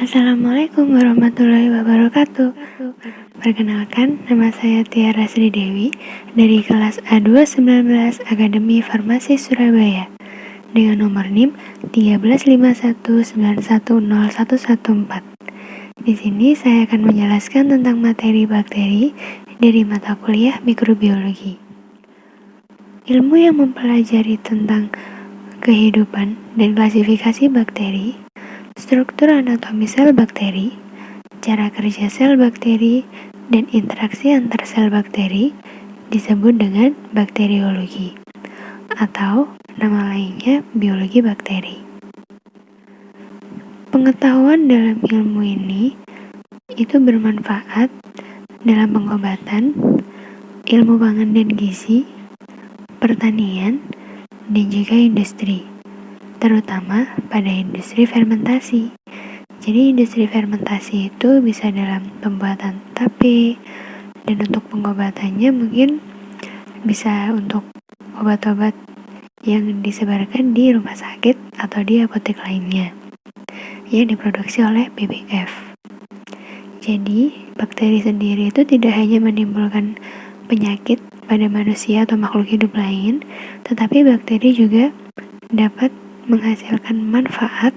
Assalamualaikum warahmatullahi wabarakatuh. Perkenalkan, nama saya Tiara Sri Dewi dari kelas A219 Akademi Farmasi Surabaya dengan nomor NIM 1351910114. Di sini saya akan menjelaskan tentang materi bakteri dari mata kuliah mikrobiologi. Ilmu yang mempelajari tentang kehidupan dan klasifikasi bakteri, struktur anatomi sel bakteri, cara kerja sel bakteri, dan interaksi antar sel bakteri disebut dengan bakteriologi, atau nama lainnya biologi bakteri. Pengetahuan dalam ilmu ini itu bermanfaat dalam pengobatan, ilmu pangan dan gizi, pertanian, dan juga industri, terutama pada industri fermentasi. Jadi industri fermentasi itu bisa dalam pembuatan tape, dan untuk pengobatannya mungkin bisa untuk obat-obat yang disebarkan di rumah sakit atau di apotek lainnya yang diproduksi oleh BBF. Jadi bakteri sendiri itu tidak hanya menimbulkan penyakit pada manusia atau makhluk hidup lain, tetapi bakteri juga dapat menghasilkan manfaat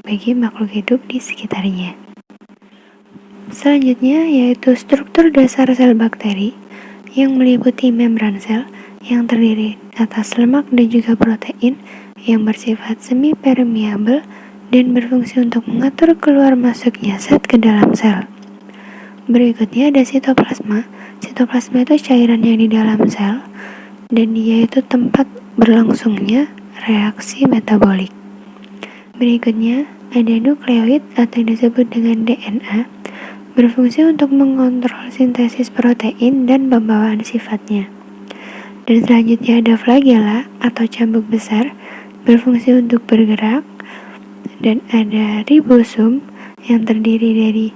bagi makhluk hidup di sekitarnya. Selanjutnya yaitu struktur dasar sel bakteri yang meliputi membran sel yang terdiri atas lemak dan juga protein yang bersifat semi-permeable dan berfungsi untuk mengatur keluar masuknya zat ke dalam sel. Berikutnya ada sitoplasma. Sitoplasma itu cairan yang di dalam sel dan dia itu tempat berlangsungnya reaksi metabolik. Berikutnya ada nukleoid atau yang disebut dengan DNA, berfungsi untuk mengontrol sintesis protein dan pembawaan sifatnya. Dan selanjutnya ada flagella atau cambuk besar, berfungsi untuk bergerak. Dan ada ribosum yang terdiri dari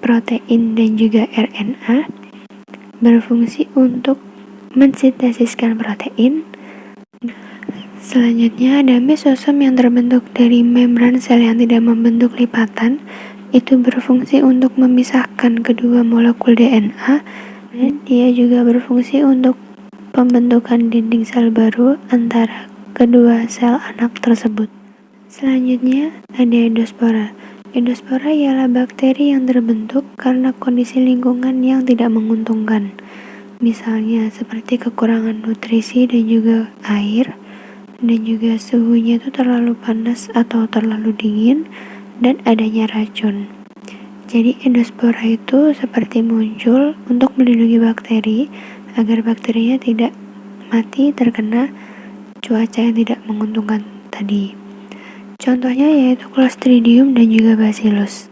protein dan juga RNA, berfungsi untuk mensintesiskan protein. Selanjutnya ada mesosom yang terbentuk dari membran sel yang tidak membentuk lipatan, itu berfungsi untuk memisahkan kedua molekul DNA, dan dia juga berfungsi untuk pembentukan dinding sel baru antara kedua sel anak tersebut. Selanjutnya ada endospora. Endospora ialah bakteri yang terbentuk karena kondisi lingkungan yang tidak menguntungkan, misalnya seperti kekurangan nutrisi dan juga air, dan juga suhunya itu terlalu panas atau terlalu dingin, dan adanya racun. Jadi endospora itu seperti muncul untuk melindungi bakteri agar bakterinya tidak mati terkena cuaca yang tidak menguntungkan tadi. Contohnya yaitu Clostridium dan juga Bacillus.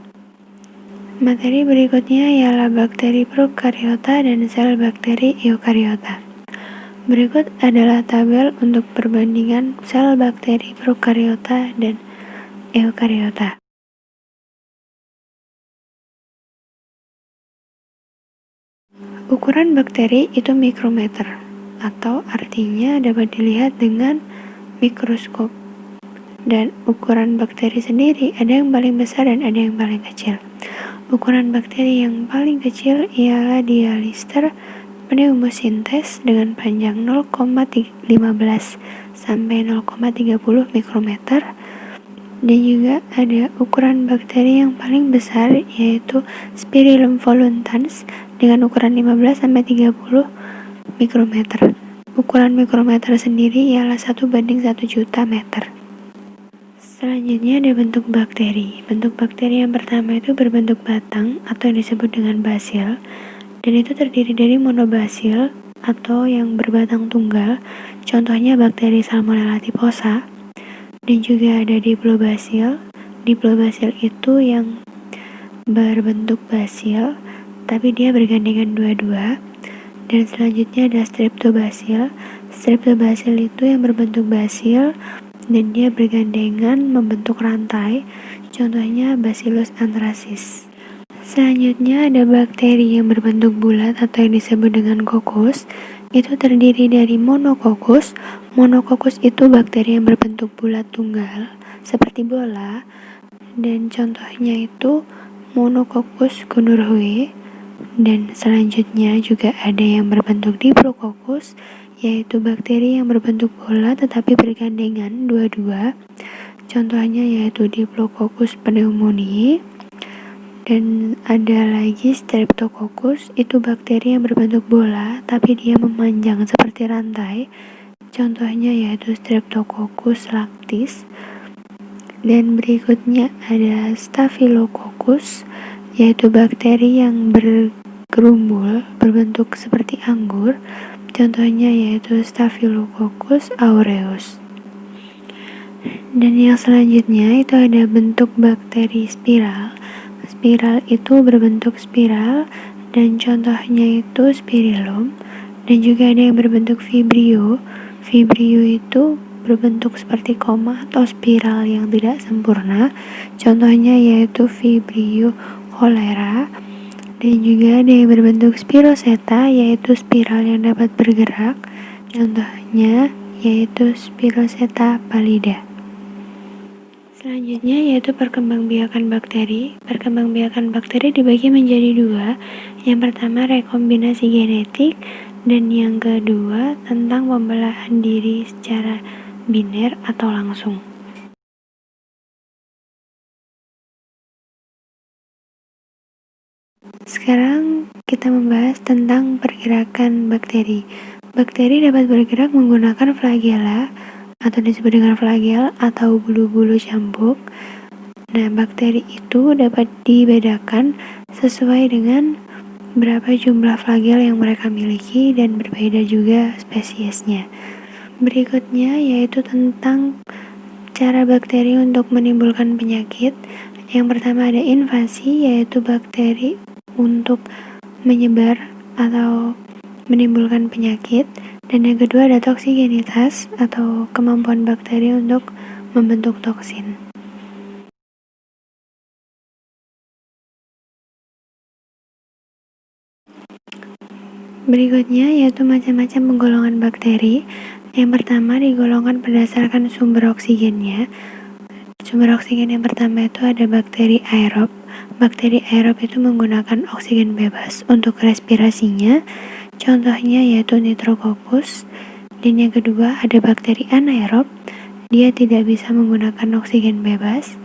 Materi berikutnya ialah bakteri prokariota dan sel bakteri eukariota. Berikut adalah tabel untuk perbandingan sel bakteri prokariota dan eukariota. Ukuran bakteri itu mikrometer, atau artinya dapat dilihat dengan mikroskop. Dan ukuran bakteri sendiri ada yang paling besar dan ada yang paling kecil. Ukuran bakteri yang paling kecil ialah Dialister pneumosintes dengan panjang 0,15 sampai 0,30 mikrometer. Dan juga ada ukuran bakteri yang paling besar yaitu Spirillum voluntans dengan ukuran 15 sampai 30 mikrometer. Ukuran mikrometer sendiri ialah 1/1 juta meter. Selanjutnya ada bentuk bakteri. Bentuk bakteri yang pertama itu berbentuk batang atau yang disebut dengan basil, dan itu terdiri dari monobasil atau yang berbatang tunggal. Contohnya bakteri Salmonella typhosa. Dan juga ada diplobasil. Diplobasil itu yang berbentuk basil, tapi dia bergandengan dua-dua. Dan selanjutnya ada streptobasil. Streptobasil itu yang berbentuk basil dan dia bergandengan membentuk rantai, contohnya Bacillus anthracis. Selanjutnya ada bakteri yang berbentuk bulat atau yang disebut dengan kokos. Itu terdiri dari monokokus. Monokokus itu bakteri yang berbentuk bulat tunggal seperti bola, dan contohnya itu Monococcus gonorrhoeae. Dan selanjutnya juga ada yang berbentuk Diplococcus, yaitu bakteri yang berbentuk bola tetapi bergandengan dua-dua. Contohnya yaitu Diplococcus pneumoniae. Dan ada lagi Streptococcus, itu bakteri yang berbentuk bola tapi dia memanjang seperti rantai. Contohnya yaitu Streptococcus lactis. Dan berikutnya ada Staphylococcus, yaitu bakteri yang bergerumbul berbentuk seperti anggur. Contohnya yaitu Staphylococcus aureus. Dan yang selanjutnya itu ada bentuk bakteri spiral. Spiral itu berbentuk spiral dan contohnya itu Spirillum. Dan juga ada yang berbentuk vibrio. Vibrio itu berbentuk seperti koma atau spiral yang tidak sempurna. Contohnya yaitu Vibrio cholera. Dan juga ada yang berbentuk spiroseta, yaitu spiral yang dapat bergerak. Contohnya yaitu Spiroseta pallida. Selanjutnya yaitu perkembangbiakan bakteri. Perkembangbiakan bakteri dibagi menjadi dua. Yang pertama rekombinasi genetik, dan yang kedua tentang pembelahan diri secara biner atau langsung. Sekarang kita membahas tentang pergerakan bakteri. Bakteri dapat bergerak menggunakan flagella atau disebut dengan flagel atau bulu-bulu cambuk. Nah, bakteri itu dapat dibedakan sesuai dengan berapa jumlah flagel yang mereka miliki dan berbeda juga spesiesnya. Berikutnya yaitu tentang cara bakteri untuk menimbulkan penyakit. Yang pertama ada invasi, yaitu bakteri untuk menyebar atau menimbulkan penyakit. Dan yang kedua ada toksigenitas atau kemampuan bakteri untuk membentuk toksin. Berikutnya yaitu macam-macam penggolongan bakteri. Yang pertama digolongkan berdasarkan sumber oksigennya. Sumber oksigen yang pertama itu ada bakteri aerob. Bakteri aerob itu menggunakan oksigen bebas untuk respirasinya. Contohnya yaitu Nitrococcus. Dan yang kedua ada bakteri anaerob. Dia tidak bisa menggunakan oksigen bebas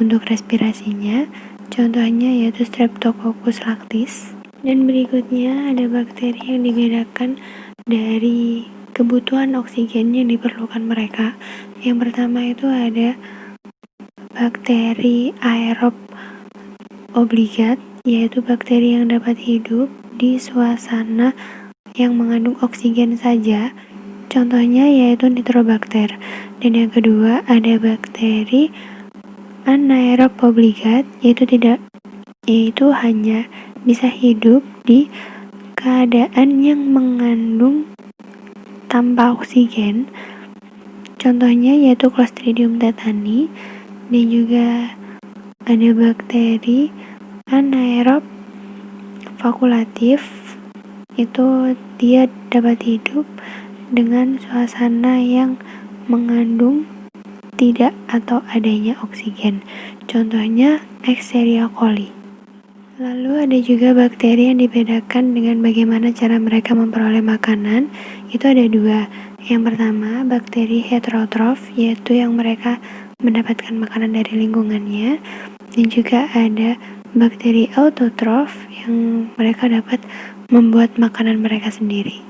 untuk respirasinya. Contohnya yaitu Streptococcus lactis. Dan berikutnya ada bakteri yang dibedakan dari kebutuhan oksigen yang diperlukan mereka. Yang pertama itu ada bakteri aerob obligat, yaitu bakteri yang dapat hidup di suasana yang mengandung oksigen saja. Contohnya yaitu Nitrobacter. Dan yang kedua ada bakteri anaerob obligat, yaitu hanya bisa hidup di keadaan yang mengandung tanpa oksigen. Contohnya yaitu Clostridium tetani. Dan juga ada bakteri anaerob fakulatif, itu dia dapat hidup dengan suasana yang mengandung tidak atau adanya oksigen. Contohnya Escherichia coli. Lalu ada juga bakteri yang dibedakan dengan bagaimana cara mereka memperoleh makanan. Itu ada dua. Yang pertama bakteri heterotrof, yaitu yang mereka mendapatkan makanan dari lingkungannya. Dan juga ada bakteri autotrof yang mereka dapat membuat makanan mereka sendiri.